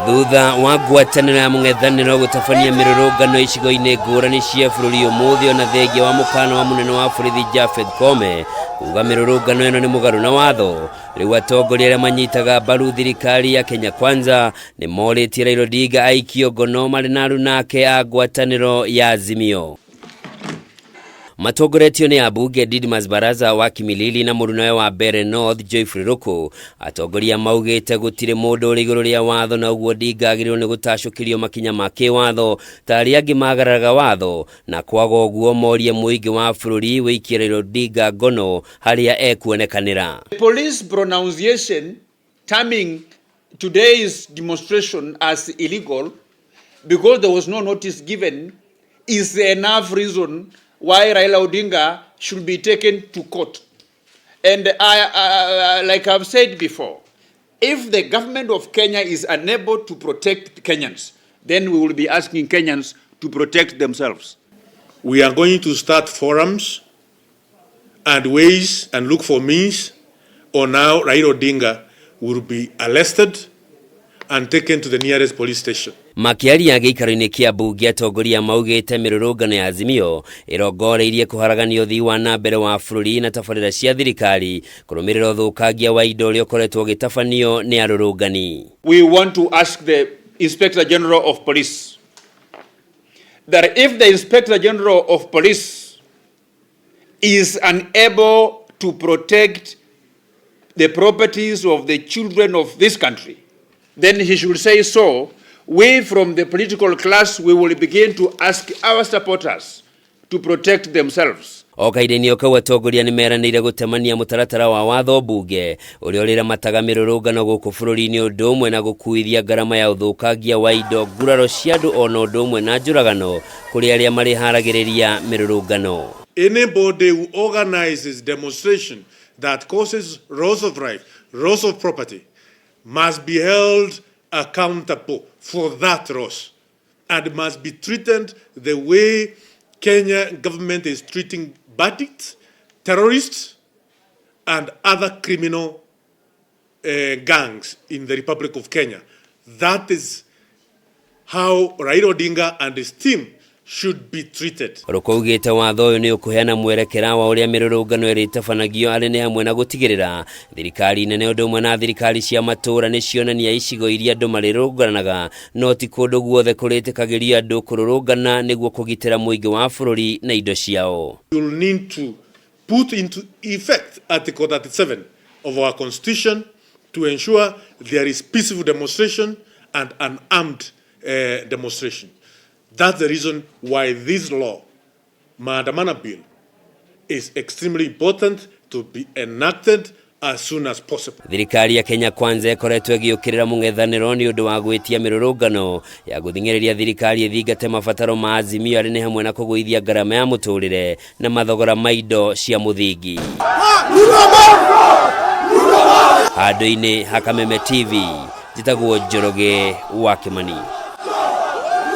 Thutha wa ngwatanĩro ya MUNGETHANIRO gũtabania mĩrũrũngano icigo-inĩ ngũrani cia bũrũri ũmũthĩ ona thengia wa mũkana wa mũnene wa borithi Japhet Koome kuuga mĩrũrũngano ĩno nĩ mũgarũ na watho. Rĩu atongoria arĩa manyitaga mbaru thirikari ya Kenya Kwanza nĩ morĩtie Raila ODINGA aikio ngono marĩ na ARUNA ake a ngwatanĩro ya AZIMIO. MATONGORETIO ni AMBUNGE DIDMUS BARASA wa KIMILILI na mũrunawe wa Mbere North Joyfrey RUTO. Atongoria maugĩte gũtirĩ mũndũ ũrĩ igũrũ rĩa watho na ũguo ODINGA agĩrĩirwo nĩ gũtacũkĩrio makinya ma kĩwatho ta arĩa angĩ magararaga watho, na kwaga ũguo morie mũingĩ wa bũrũri wĩikie Raila ODINGA ngono harĩa ekuonekanĩra. The police pronunciation terming today's demonstration as illegal because there was no notice given is enough reason why Raila ODINGA should be taken to court. And like I've said before, if the government of Kenya is unable to protect Kenyans, then we will be asking Kenyans to protect themselves. We are going to start forums and ways and look for means on how Raila ODINGA will be arrested and taken to the nearest police station. Makiaria gĩikaro-inĩ kĩa mbunge atongoria maugĩte mĩrũrũngano ya AZIMIO ĩrongoreirie kũharagania ũthii wa na mbere wa bũrũri na tabarĩra cia thirikari kũrũmĩrĩra ũthũkangia wa indo ũrĩa ũkoretwo ũgĩtabanio nĩ arũrũngani. We want to ask the Inspector General of Police that if the Inspector General of Police is unable to protect the properties of the children of this country, then he should say so. We from the political class, we will begin to ask our supporters to protect themselves. Okaideni okau atongoria nĩ meranĩire gũtemania mũtaratara wa watho mbunge ũrĩa ũrĩramataga mĩrũrũngano gũkũ bũrũri-inĩ ũndũ ũmwe na gũkuithia ngarama ya ũthũkangia wa indo, nguraro cia andũ ona ũndũ ũmwe na njũragano kũrĩ arĩa marĩharagĩrĩria mĩrũrũngano. Anybody who organizes demonstration that causes loss of life, loss of property must be held accountable for that loss and must be treated the way Kenya government is treating bandits, terrorists, and other criminal gangs in the Republic of Kenya. That is how Raila ODINGA and his team should be treated. Rukougĩte watho ũyũ nĩ ũkũheana mwerekera wa ũrĩa mĩrũrũngano ĩrĩtabanagio arĩ nĩ hamwe na gũtigĩrĩra thirikari nene ũndũ ũmwe na thirikari cia matũũra nĩ cionania icigo iria andũ marĩrũnganaga no ti kũndũ guothe kũrĩtĩkagĩrio andũ kũrũrũngana nĩguo kũgitĩra mũingĩ wa bũrũri na indo ciao. You'll need to put into effect Article 37 of our Constitution to ensure there is peaceful demonstration and unarmed demonstration. That's the reason why this law, Maandamano Bill, is extremely important to be enacted as soon as possible. Thirikari ya Kenya Kwanza ĩkoretwo ĩgĩũkĩrĩra mũng'ethanĩro nĩ ũndũ wa gwĩtia mĩrũrũngano ya gũthing'ĩrĩria thirikari ĩthingate mabataro ma AZIMIO arĩ nĩ hamwe na kũgũithia ngarama ya mũtũrĩre na mathogora ma indo cia mũthingi. Handũ-inĩ ha Kameme TV, njĩtagwo Njoroge wa Kimani.